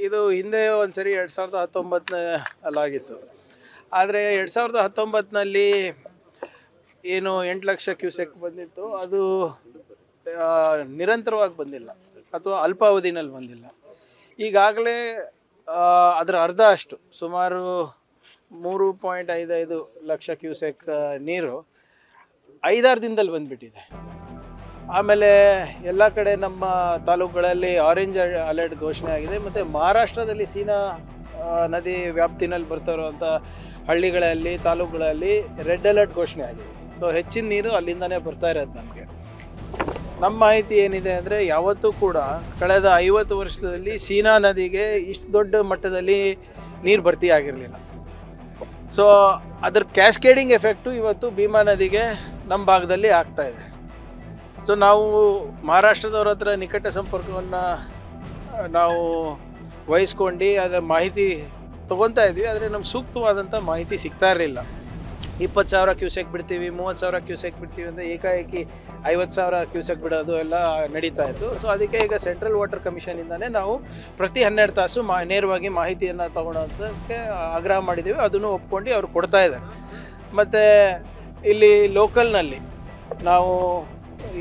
ಇದು ಹಿಂದೆ ಒಂದು ಸರಿ 2019 ಅಲ್ಲಾಗಿತ್ತು. ಆದರೆ 2019ನಲ್ಲಿ ಏನು 8 ಲಕ್ಷ ಕ್ಯೂಸೆಕ್ ಬಂದಿತ್ತು, ಅದು ನಿರಂತರವಾಗಿ ಬಂದಿಲ್ಲ ಅಥವಾ ಅಲ್ಪಾವಧಿನಲ್ಲಿ ಬಂದಿಲ್ಲ. ಈಗಾಗಲೇ ಅದರ ಅರ್ಧ ಅಷ್ಟು, ಸುಮಾರು 3.55 ಲಕ್ಷ ಕ್ಯೂಸೆಕ್ ನೀರು 5-6 ದಿನದಲ್ಲಿ ಬಂದುಬಿಟ್ಟಿದೆ. ಆಮೇಲೆ ಎಲ್ಲ ಕಡೆ ನಮ್ಮ ತಾಲೂಕುಗಳಲ್ಲಿ ಆರೆಂಜ್ ಅಲರ್ಟ್ ಘೋಷಣೆ ಆಗಿದೆ. ಮತ್ತು ಮಹಾರಾಷ್ಟ್ರದಲ್ಲಿ ಸೀನಾ ನದಿ ವ್ಯಾಪ್ತಿನಲ್ಲಿ ಬರ್ತಾ ಇರುವಂಥ ಹಳ್ಳಿಗಳಲ್ಲಿ, ತಾಲೂಕುಗಳಲ್ಲಿ ರೆಡ್ ಅಲರ್ಟ್ ಘೋಷಣೆ ಆಗಿದೆ. ಸೊ ಹೆಚ್ಚಿನ ನೀರು ಅಲ್ಲಿಂದನೇ ಬರ್ತಾ ಇರೋದು. ನಮಗೆ ನಮ್ಮ ಮಾಹಿತಿ ಏನಿದೆ ಅಂದರೆ, ಯಾವತ್ತೂ ಕೂಡ ಕಳೆದ 50 ವರ್ಷದಲ್ಲಿ ಸೀನಾ ನದಿಗೆ ಇಷ್ಟು ದೊಡ್ಡ ಮಟ್ಟದಲ್ಲಿ ನೀರು ಭರ್ತಿ ಆಗಿರಲಿಲ್ಲ. ಸೊ ಅದ್ರ ಕ್ಯಾಸ್ಕೇಡಿಂಗ್ ಎಫೆಕ್ಟು ಇವತ್ತು ಭೀಮಾ ನದಿಗೆ ನಮ್ಮ ಭಾಗದಲ್ಲಿ ಆಗ್ತಾಯಿದೆ. ಸೊ ನಾವು ಮಹಾರಾಷ್ಟ್ರದವ್ರ ಹತ್ರ ನಿಕಟ ಸಂಪರ್ಕವನ್ನು ನಾವು ವಹಿಸ್ಕೊಂಡು ಅದರ ಮಾಹಿತಿ ತೊಗೊತಾ ಇದ್ವಿ. ಆದರೆ ನಮ್ಗೆ ಸೂಕ್ತವಾದಂಥ ಮಾಹಿತಿ ಸಿಗ್ತಾ ಇರಲಿಲ್ಲ. 20,000 ಕ್ಯೂಸೆಕ್ ಬಿಡ್ತೀವಿ, 30,000 ಕ್ಯೂಸೆಕ್ ಬಿಡ್ತೀವಿ ಅಂತ ಏಕಾಏಕಿ 50,000 ಕ್ಯೂಸೆಕ್ ಬಿಡೋದು ಎಲ್ಲ ನಡೀತಾ ಇತ್ತು. ಸೊ ಅದಕ್ಕೆ ಈಗ ಸೆಂಟ್ರಲ್ ವಾಟರ್ ಕಮಿಷನಿಂದನೇ ನಾವು ಪ್ರತಿ 12 ತಾಸು ನೇರವಾಗಿ ಮಾಹಿತಿಯನ್ನು ತೊಗೊಳೋದಕ್ಕೆ ಆಗ್ರಹ ಮಾಡಿದ್ದೀವಿ. ಅದನ್ನು ಒಪ್ಕೊಂಡು ಅವ್ರು ಕೊಡ್ತಾ ಇದ್ದಾರೆ. ಮತ್ತು ಇಲ್ಲಿ ಲೋಕಲ್ನಲ್ಲಿ ನಾವು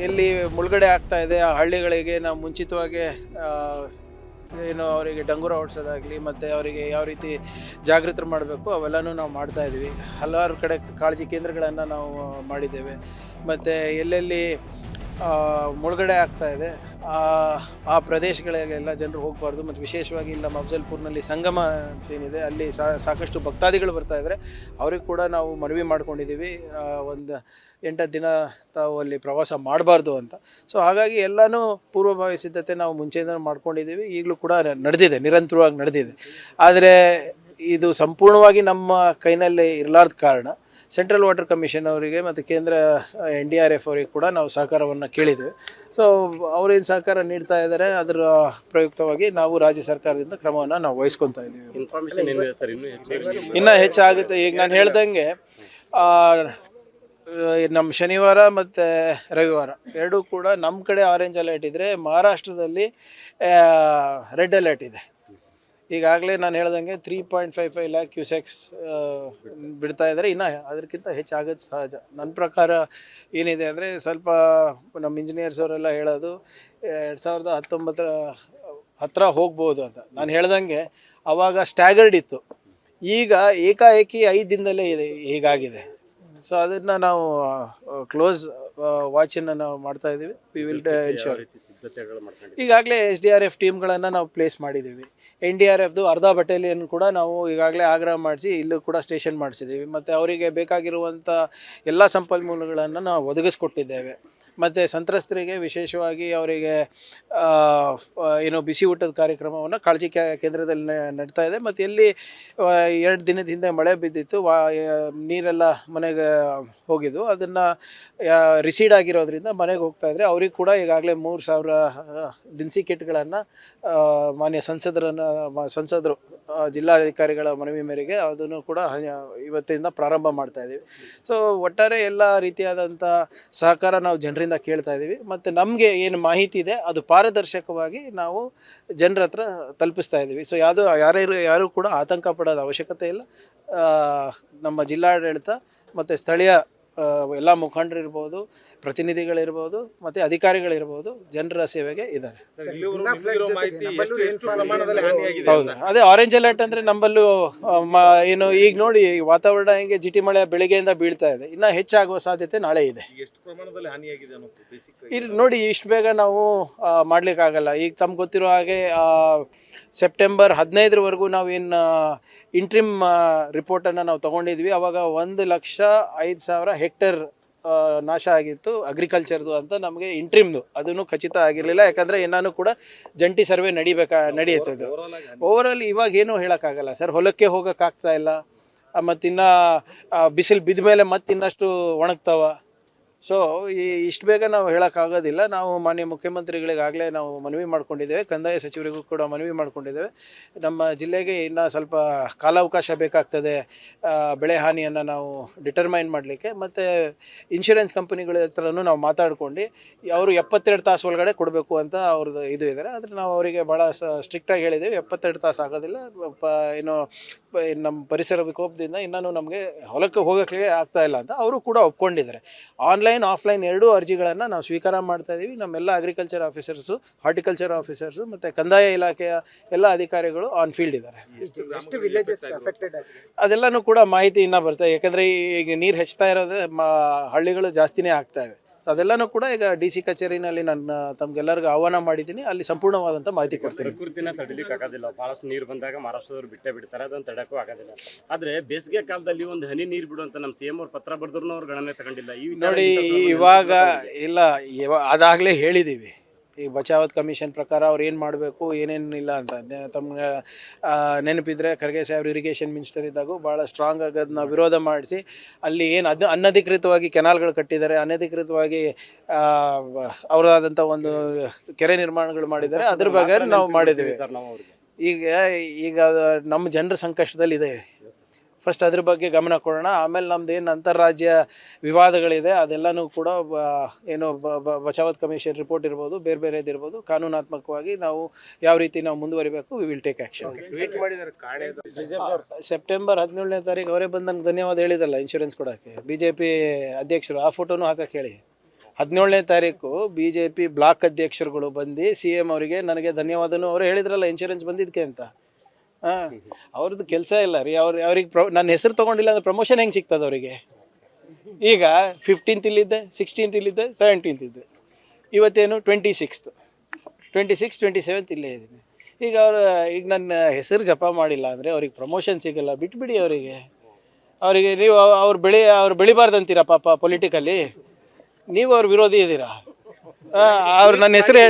ಎಲ್ಲಿ ಮುಳುಗಡೆ ಆಗ್ತಾ ಇದೆ ಆ ಹಳ್ಳಿಗಳಿಗೆ ನಾವು ಮುಂಚಿತವಾಗಿ ಏನು ಅವರಿಗೆ ಡಂಗೂರ ಓಡಿಸೋದಾಗಲಿ ಮತ್ತು ಅವರಿಗೆ ಯಾವ ರೀತಿ ಜಾಗೃತರು ಮಾಡಬೇಕು ಅವೆಲ್ಲನೂ ನಾವು ಮಾಡ್ತಾಯಿದ್ವಿ. ಹಲವಾರು ಕಡೆ ಕಾಳಜಿ ಕೇಂದ್ರಗಳನ್ನು ನಾವು ಮಾಡಿದ್ದೇವೆ. ಮತ್ತು ಎಲ್ಲೆಲ್ಲಿ ಮುಳುಗಡೆ ಆಗ್ತಾ ಇದೆ ಆ ಪ್ರದೇಶಗಳಿಗೆಲ್ಲ ಜನರು ಹೋಗಬಾರ್ದು. ಮತ್ತು ವಿಶೇಷವಾಗಿ ಇಲ್ಲಿ ನಮ್ಮ ಅಫ್ಜಲ್ಪುರ್ನಲ್ಲಿ ಸಂಗಮ ಅಂತೇನಿದೆ, ಅಲ್ಲಿ ಸಾಕಷ್ಟು ಭಕ್ತಾದಿಗಳು ಬರ್ತಾಯಿದ್ದಾರೆ. ಅವ್ರಿಗೆ ಕೂಡ ನಾವು ಮನವಿ ಮಾಡ್ಕೊಂಡಿದ್ದೀವಿ, ಒಂದು 8 ದಿನ ತಾವು ಅಲ್ಲಿ ಪ್ರವಾಸ ಮಾಡಬಾರ್ದು ಅಂತ. ಸೊ ಹಾಗಾಗಿ ಎಲ್ಲನೂ ಪೂರ್ವಭಾವಿ ಸಿದ್ಧತೆ ನಾವು ಮುಂಚೆಯಿಂದ ಮಾಡ್ಕೊಂಡಿದ್ದೀವಿ. ಈಗಲೂ ಕೂಡ ನಡೆದಿದೆ, ನಿರಂತರವಾಗಿ ನಡೆದಿದೆ. ಆದರೆ ಇದು ಸಂಪೂರ್ಣವಾಗಿ ನಮ್ಮ ಕೈನಲ್ಲೇ ಇರಲಾರ್ದ ಕಾರಣ ಸೆಂಟ್ರಲ್ ವಾಟರ್ ಕಮಿಷನ್ ಅವರಿಗೆ ಮತ್ತು ಕೇಂದ್ರ NDRF ಅವರಿಗೆ ಕೂಡ ನಾವು ಸಹಕಾರವನ್ನು ಕೇಳಿದ್ದೇವೆ. ಸೊ ಅವರೇನು ಸಹಕಾರ ನೀಡ್ತಾ ಇದ್ದಾರೆ, ಅದರ ಪ್ರಯುಕ್ತವಾಗಿ ನಾವು ರಾಜ್ಯ ಸರ್ಕಾರದಿಂದ ಕ್ರಮವನ್ನು ನಾವು ವಹಿಸ್ಕೊತಾ ಇದ್ದೀವಿ. ಇನ್ನೂ ಹೆಚ್ಚಾಗುತ್ತೆ. ಈಗ ನಾನು ಹೇಳ್ದಂಗೆ ನಮ್ಮ ಶನಿವಾರ ಮತ್ತು ರವಿವಾರ ಎರಡೂ ಕೂಡ ನಮ್ಮ ಕಡೆ ಆರೆಂಜ್ ಅಲರ್ಟ್ ಇದ್ದರೆ, ಮಹಾರಾಷ್ಟ್ರದಲ್ಲಿ ರೆಡ್ ಅಲರ್ಟ್ ಇದೆ. ಈಗಾಗಲೇ ನಾನು ಹೇಳ್ದಂಗೆ 3.55 ಲ್ಯಾಕ್ ಕ್ಯೂಸೆಕ್ಸ್ ಬಿಡ್ತಾ ಇದ್ದಾರೆ. ಇನ್ನು ಅದಕ್ಕಿಂತ ಹೆಚ್ಚಾಗೋದು ಸಹಜ. ನನ್ನ ಪ್ರಕಾರ ಏನಿದೆ ಅಂದರೆ, ಸ್ವಲ್ಪ ನಮ್ಮ ಇಂಜಿನಿಯರ್ಸ್ ಅವರೆಲ್ಲ ಹೇಳೋದು 2019 ಹತ್ತಿರ ಹೋಗ್ಬೋದು ಅಂತ. ನಾನು ಹೇಳ್ದಂಗೆ ಆವಾಗ ಸ್ಟ್ಯಾಗರ್ಡ್ ಇತ್ತು, ಈಗ ಏಕಾಏಕಿ 5 ದಿನದಲ್ಲೇ ಇದೆ ಹೀಗಾಗಿದೆ. ಸೊ ಅದನ್ನು ನಾವು ಕ್ಲೋಸ್ ವಾಚನ್ನು ನಾವು ಮಾಡ್ತಾ ಇದ್ದೀವಿ. We will ensure. ಈಗಾಗಲೇ SDRF ಟೀಮ್ಗಳನ್ನು ನಾವು ಪ್ಲೇಸ್ ಮಾಡಿದ್ದೀವಿ. NDRFದು ಅರ್ಧ ಬಟಾಲಿಯನ್ ಕೂಡ ನಾವು ಈಗಾಗಲೇ ಆಗ್ರಹ ಮಾಡಿಸಿ ಇಲ್ಲೂ ಕೂಡ ಸ್ಟೇಷನ್ ಮಾಡಿಸಿದ್ದೀವಿ. ಮತ್ತು ಅವರಿಗೆ ಬೇಕಾಗಿರುವಂಥ ಎಲ್ಲ ಸಂಪನ್ಮೂಲಗಳನ್ನು ನಾವು ಒದಗಿಸ್ಕೊಟ್ಟಿದ್ದೇವೆ. ಮತ್ತು ಸಂತ್ರಸ್ತರಿಗೆ ವಿಶೇಷವಾಗಿ ಅವರಿಗೆ ಏನು ಬಿಸಿ ಊಟದ ಕಾರ್ಯಕ್ರಮವನ್ನು ಕಾಳಜಿ ಕೇಂದ್ರದಲ್ಲಿ ನಡೀತಾ ಇದೆ. ಮತ್ತು ಎಲ್ಲಿ 2 ದಿನದ ಹಿಂದೆ ಮಳೆ ಬಿದ್ದಿತ್ತು, ನೀರೆಲ್ಲ ಮನೆಗೆ ಹೋಗಿದ್ದು, ಅದನ್ನು ರಿಸೀಡ್ ಆಗಿರೋದ್ರಿಂದ ಮನೆಗೆ ಹೋಗ್ತಾಯಿದ್ರೆ ಅವ್ರಿಗೆ ಕೂಡ ಈಗಾಗಲೇ 3,000 ದಿನಸಿ ಕಿಟ್ಗಳನ್ನು ಮಾನ್ಯ ಸಂಸದರು ಜಿಲ್ಲಾಧಿಕಾರಿಗಳ ಮನವಿ ಮೇರೆಗೆ ಅದನ್ನು ಕೂಡ ಇವತ್ತಿಂದ ಪ್ರಾರಂಭ ಮಾಡ್ತಾಯಿದ್ದೀವಿ. ಸೊ ಒಟ್ಟಾರೆ ಎಲ್ಲ ರೀತಿಯಾದಂಥ ಸಹಕಾರ ನಾವು ಜನರಿಂದ ಕೇಳ್ತಾ ಇದ್ದೀವಿ. ಮತ್ತು ನಮಗೆ ಏನು ಮಾಹಿತಿ ಇದೆ ಅದು ಪಾರದರ್ಶಕವಾಗಿ ನಾವು ಜನರ ಹತ್ರ ತಲುಪಿಸ್ತಾ ಇದ್ದೀವಿ. ಸೊ ಯಾರು ಕೂಡ ಆತಂಕ ಪಡೋದ ಅವಶ್ಯಕತೆ ಇಲ್ಲ. ನಮ್ಮ ಜಿಲ್ಲಾಡಳಿತ ಮತ್ತು ಸ್ಥಳೀಯ ಎಲ್ಲ ಮುಖಂಡರಿರ್ಬೋದು, ಪ್ರತಿನಿಧಿಗಳಿರ್ಬೋದು, ಮತ್ತು ಅಧಿಕಾರಿಗಳಿರ್ಬೋದು ಜನರ ಸೇವೆಗೆ ಇದ್ದಾರೆ. ಹೌದು, ಅದೇ ಆರೆಂಜ್ ಅಲರ್ಟ್ ಅಂದರೆ ನಮ್ಮಲ್ಲೂ ಏನು ಈಗ ನೋಡಿ ವಾತಾವರಣ ಹೆಂಗೆ ಜಿಟಿ ಮಳೆ ಬೆಳಿಗ್ಗೆಯಿಂದ ಬೀಳ್ತಾ ಇದೆ, ಇನ್ನೂ ಹೆಚ್ಚಾಗುವ ಸಾಧ್ಯತೆ ನಾಳೆ ಇದೆ. ಇಲ್ಲಿ ನೋಡಿ, ಇಷ್ಟು ಬೇಗ ನಾವು ಮಾಡಲಿಕ್ಕಾಗಲ್ಲ. ಈಗ ತಮ್ಗೆ ಗೊತ್ತಿರೋ ಹಾಗೆ ಸೆಪ್ಟೆಂಬರ್ 15ರವರೆಗೂ ನಾವೇನು ಇಂಟ್ರಿಮ್ ರಿಪೋರ್ಟನ್ನು ನಾವು ತೊಗೊಂಡಿದ್ವಿ. ಆವಾಗ 1,05,000 ಹೆಕ್ಟೇರ್ ನಾಶ ಆಗಿತ್ತು ಅಗ್ರಿಕಲ್ಚರ್ದು ಅಂತ ನಮಗೆ ಇಂಟ್ರಿಮ್ದು. ಅದನ್ನು ಖಚಿತ ಆಗಿರಲಿಲ್ಲ, ಯಾಕಂದರೆ ಏನಾನು ಕೂಡ ಜಂಟಿ ಸರ್ವೆ ನಡೆಯುತ್ತೆ. ಇದು ಓವರಾಲ್ ಇವಾಗ ಏನೂ ಹೇಳೋಕ್ಕಾಗಲ್ಲ ಸರ್. ಹೊಲಕ್ಕೆ ಹೋಗೋಕ್ಕಾಗ್ತಾ ಇಲ್ಲ, ಮತ್ತಿನ್ನು ಬಿಸಿಲು ಬಿದ್ದ ಮೇಲೆ ಮತ್ತೆ ಇನ್ನಷ್ಟು ಒಣಗ್ತಾವ. ಸೊ ಇಷ್ಟು ಬೇಗ ನಾವು ಹೇಳೋಕ್ಕಾಗೋದಿಲ್ಲ. ನಾವು ಮಾನ್ಯ ಮುಖ್ಯಮಂತ್ರಿಗಳಿಗಾಗಲೇ ನಾವು ಮನವಿ ಮಾಡ್ಕೊಂಡಿದ್ದೇವೆ, ಕಂದಾಯ ಸಚಿವರಿಗೂ ಕೂಡ ಮನವಿ ಮಾಡ್ಕೊಂಡಿದ್ದೇವೆ. ನಮ್ಮ ಜಿಲ್ಲೆಗೆ ಇನ್ನೂ ಸ್ವಲ್ಪ ಕಾಲಾವಕಾಶ ಬೇಕಾಗ್ತದೆ ಬೆಳೆ ಹಾನಿಯನ್ನು ನಾವು ಡಿಟರ್ಮೈನ್ ಮಾಡಲಿಕ್ಕೆ. ಮತ್ತು ಇನ್ಶೂರೆನ್ಸ್ ಕಂಪನಿಗಳ ಹತ್ರನೂ ನಾವು ಮಾತಾಡ್ಕೊಂಡು ಅವರು 72 ತಾಸು ಒಳಗಡೆ ಕೊಡಬೇಕು ಅಂತ ಅವ್ರದ್ದು ಇದು ಇದ್ದಾರೆ. ಆದರೆ ನಾವು ಅವರಿಗೆ ಭಾಳ ಸ್ಟ್ರಿಕ್ಟಾಗಿ ಹೇಳಿದ್ದೇವೆ, 72 ತಾಸು ಆಗೋದಿಲ್ಲ. ಏನು ನಮ್ಮ ಪರಿಸರ ವಿಕೋಪದಿಂದ ಇನ್ನೂ ನಮಗೆ ಹೊಲಕ್ಕೆ ಹೋಗೋಕ್ಕೆ ಆಗ್ತಾ ಇಲ್ಲ ಅಂತ ಅವರು ಕೂಡ ಒಪ್ಕೊಂಡಿದ್ದಾರೆ. ಆನ್ಲೈನ್ ಆಫ್ಲೈನ್ ಎರಡೂ ಅರ್ಜಿಗಳನ್ನು ನಾವು ಸ್ವೀಕಾರ ಮಾಡ್ತಾ ಇದ್ದೀವಿ. ನಮ್ಮೆಲ್ಲ ಅಗ್ರಿಕಲ್ಚರ್ ಆಫೀಸರ್ಸು, ಹಾರ್ಟಿಕಲ್ಚರ್ ಆಫೀಸರ್ಸು ಮತ್ತು ಕಂದಾಯ ಇಲಾಖೆಯ ಎಲ್ಲ ಅಧಿಕಾರಿಗಳು ಆನ್ ಫೀಲ್ಡ್ ಇದ್ದಾರೆ. ಅದೆಲ್ಲನೂ ಕೂಡ ಮಾಹಿತಿ ಇನ್ನೂ ಬರ್ತದೆ. ಯಾಕಂದರೆ ಈಗ ನೀರು ಹೆಚ್ಚುತ್ತಾ ಇರೋದೇ ಹಳ್ಳಿಗಳು ಜಾಸ್ತಿನೇ ಆಗ್ತಾಯಿವೆ. ಅದೆಲ್ಲನೂ ಕೂಡ ಈಗ DC ಕಚೇರಿನಲ್ಲಿ ನಾನು ತಮ್ಗೆಲ್ಲರಿಗೂ ಆಹ್ವಾನ ಮಾಡಿದ್ದೀನಿ. ಅಲ್ಲಿ ಸಂಪೂರ್ಣವಾದಂಥ ಮಾಹಿತಿ ಕೊಡ್ತೀನಿ. ಪ್ರಕೃತಿನ ತಡಿಲಿಕ್ಕೆ ಆಗೋದಿಲ್ಲ. ಬಹಳಷ್ಟು ನೀರು ಬಂದಾಗ ಮಹಾರಾಷ್ಟ್ರದವ್ರು ಬಿಡ್ತಾರೆ, ಅದನ್ನು ತಡೆಯೋಕ್ಕೂ ಆಗೋದಿಲ್ಲ. ಆದರೆ ಬೇಸಿಗೆ ಕಾಲದಲ್ಲಿ ಒಂದು ಹನಿ ನೀರು ಬಿಡು ಅಂತ ನಮ್ಮ CM ಅವ್ರು ಪತ್ರ ಬರೆದ್ರು ಅವ್ರು ಗಣನೆ ತಗೊಂಡಿಲ್ಲ. ಈ ನೋಡಿ, ಇವಾಗ ಇಲ್ಲ, ಅದಾಗಲೇ ಹೇಳಿದ್ದೀವಿ. ಈ ಬಚಾವತ್ ಕಮಿಷನ್ ಪ್ರಕಾರ ಅವ್ರು ಏನು ಮಾಡಬೇಕು ಏನೇನಿಲ್ಲ ಅಂತ ತಮ್ಗೆ ನೆನಪಿದ್ರೆ ಖರ್ಗೆ ಸಾಹೇಬ್ರು ಇರಿಗೇಷನ್ ಮಿನಿಸ್ಟರ್ ಇದ್ದಾಗೂ ಭಾಳ ಸ್ಟ್ರಾಂಗ್ ಆಗಿ ಅದನ್ನ ವಿರೋಧ ಮಾಡಿಸಿ ಅಲ್ಲಿ ಏನು ಅನಧಿಕೃತವಾಗಿ ಕೆನಾಲ್ಗಳು ಕಟ್ಟಿದ್ದಾರೆ, ಅನಧಿಕೃತವಾಗಿ ಅವರಾದಂಥ ಒಂದು ಕೆರೆ ನಿರ್ಮಾಣಗಳು ಮಾಡಿದ್ದಾರೆ. ಅದ್ರ ಬಗ್ಗೆ ನಾವು ಮಾಡಿದ್ದೀವಿ. ಈಗ ನಮ್ಮ ಜನರ ಸಂಕಷ್ಟದಲ್ಲಿದೆ. ಫಸ್ಟ್ ಅದ್ರ ಬಗ್ಗೆ ಗಮನ ಕೊಡೋಣ. ಆಮೇಲೆ ನಮ್ದು ಏನು ಅಂತಾರಾಜ್ಯ ವಿವಾದಗಳಿದೆ ಅದೆಲ್ಲನೂ ಕೂಡ ಏನು ಬಚಾವತ್ ಕಮಿಷನ್ ರಿಪೋರ್ಟ್ ಇರ್ಬೋದು, ಬೇರೆ ಬೇರೆದಿರ್ಬೋದು, ಕಾನೂನಾತ್ಮಕವಾಗಿ ನಾವು ಯಾವ ರೀತಿ ನಾವು ಮುಂದುವರಿಬೇಕು, we will take action. September 17ನೇ ತಾರೀಕು ಅವರೇ ಬಂದು ನಂಗೆ ಧನ್ಯವಾದ ಹೇಳಿದಲ್ಲ ಇನ್ಶೂರೆನ್ಸ್ ಕೊಡೋಕ್ಕೆ, BJP ಅಧ್ಯಕ್ಷರು. ಆ ಫೋಟೋನು ಹಾಕಕ್ಕೆ ಹೇಳಿ. 17ನೇ ತಾರೀಕು BJP ಬ್ಲಾಕ್ ಅಧ್ಯಕ್ಷರುಗಳು ಬಂದು CM ಅವರಿಗೆ ನನಗೆ ಧನ್ಯವಾದನೂ ಅವರು ಹೇಳಿದ್ರಲ್ಲ ಇನ್ಶೂರೆನ್ಸ್ ಬಂದಿದ್ದಕ್ಕೆ ಅಂತ. ಅವ್ರದ್ದು ಕೆಲಸ ಇಲ್ಲ ರೀ. ಅವ್ರಿಗೆ ನನ್ನ ಹೆಸರು ತೊಗೊಂಡಿಲ್ಲ ಅಂದರೆ ಪ್ರಮೋಷನ್ ಹೆಂಗೆ ಸಿಗ್ತದೆ ಅವರಿಗೆ? ಈಗ 15th ಇಲ್ಲಿದ್ದೆ, 16th ಇಲ್ಲಿದ್ದೆ, 17th ಇದ್ದೆ, ಇವತ್ತೇನು 26th, 27th ಇಲ್ಲೇ ಇದ್ದೀನಿ. ಈಗ ಈಗ ನನ್ನ ಹೆಸರು ಜಪ ಮಾಡಿಲ್ಲ ಅಂದರೆ ಅವ್ರಿಗೆ ಪ್ರಮೋಷನ್ ಸಿಗಲ್ಲ. ಬಿಟ್ಬಿಡಿ ಅವರಿಗೆ ನೀವು ಅವ್ರು ಬೆಳಿಬಾರ್ದಂತೀರಾ ಪಾಪ ಪೊಲಿಟಿಕಲ್ಲಿ. ನೀವು ಅವ್ರ ವಿರೋಧಿ ಇದ್ದೀರಾ. ಅವ್ರು ನನ್ನ ಹೆಸರು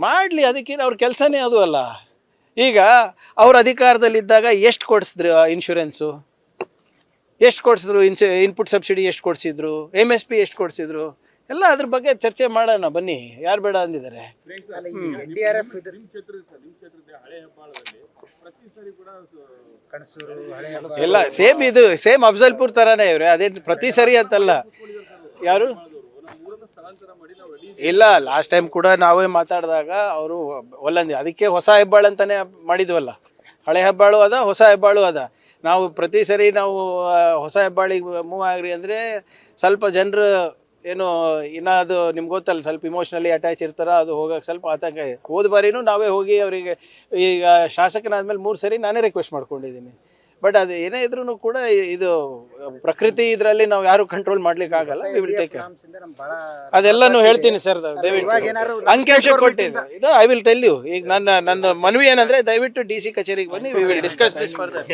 ಮಾಡಲಿ, ಅದಕ್ಕೇನು ಅವ್ರ ಕೆಲಸನೇ ಅದು ಅಲ್ಲ. ಈಗ ಅವ್ರ ಅಧಿಕಾರದಲ್ಲಿದ್ದಾಗ ಎಷ್ಟು ಕೊಡಿಸಿದ್ರು ಇನ್ಶೂರೆನ್ಸು, ಎಷ್ಟು ಕೊಡಿಸಿದ್ರು, ಇನ್ಪುಟ್ ಸಬ್ಸಿಡಿ ಎಷ್ಟು ಕೊಡಿಸಿದ್ರು, MSP ಎಷ್ಟು ಕೊಡಿಸಿದ್ರು, ಎಲ್ಲ ಅದ್ರ ಬಗ್ಗೆ ಚರ್ಚೆ ಮಾಡೋಣ ಬನ್ನಿ. ಯಾರು ಬೇಡ ಅಂದಿದ್ದಾರೆ? ಎಲ್ಲ ಸೇಮ್ ಅಫ್ಜಲ್ಪುರ್ ಥರನೇ ಇವ್ರೆ. ಅದೇನು ಪ್ರತಿ ಸರಿ ಅಂತಲ್ಲ. ಯಾರು ಇಲ್ಲ, ಲಾಸ್ಟ್ ಟೈಮ್ ಕೂಡ ನಾವೇ ಮಾತಾಡಿದಾಗ ಅವರು ಒಲ್ಲಂದಿ. ಅದಕ್ಕೆ ಹೊಸ ಹೆಬ್ಬಾಳು ಅಂತಲೇ ಮಾಡಿದ್ವಲ್ಲ. ಹಳೆ ಹೆಬ್ಬಾಳು ಅದ, ಹೊಸ ಹೆಬ್ಬಾಳು ಅದ. ನಾವು ಪ್ರತಿ ಸರಿ ನಾವು ಹೊಸ ಹೆಬ್ಬಾಳಿಗೆ ಮೂವ್ ಆಗ್ರಿ ಅಂದರೆ ಸ್ವಲ್ಪ ಜನರು ಏನು ಇನ್ನೂ ಅದು ನಿಮ್ಗೆ ಗೊತ್ತಲ್ಲ, ಸ್ವಲ್ಪ ಇಮೋಷ್ನಲಿ ಅಟ್ಯಾಚ್ ಇರ್ತಾರೆ. ಅದು ಹೋಗೋಕೆ ಸ್ವಲ್ಪ ಆತಂಕ ಇದೆ. ಹೋದ ಬಾರಿನೂ ನಾವೇ ಹೋಗಿ ಅವರಿಗೆ, ಈಗ ಶಾಸಕನಾದ್ಮೇಲೆ 3 ಸರಿ ನಾನೇ ರಿಕ್ವೆಸ್ಟ್ ಮಾಡ್ಕೊಂಡಿದ್ದೀನಿ. ಬಟ್ ಅದು ಏನೇ ಇದ್ರೂ ಕೂಡ ಇದು ಪ್ರಕೃತಿ ಇದರಲ್ಲಿ ನಾವು ಯಾರು ಕಂಟ್ರೋಲ್ ಮಾಡ್ಲಿಕ್ಕೆ ಆಗಲ್ಲ. ವಿ ವಿಲ್ ಟೇಕ್ ಅದೆಲ್ಲನೂ ಹೇಳ್ತೀನಿ ಸರ್. ದಯವಿಟ್ಟು ಅಂಕಿಅಂಶ ಕೊಟ್ಟಿದ್ದೆ ಇದು ಐ ವಿಲ್ ಟೆಲ್ ಯು. ಈಗ ನನ್ನ ಮನವಿ ಏನಂದರೆ ದಯವಿಟ್ಟು DC ಕಚೇರಿಗೆ ಬನ್ನಿ, we will discuss this further.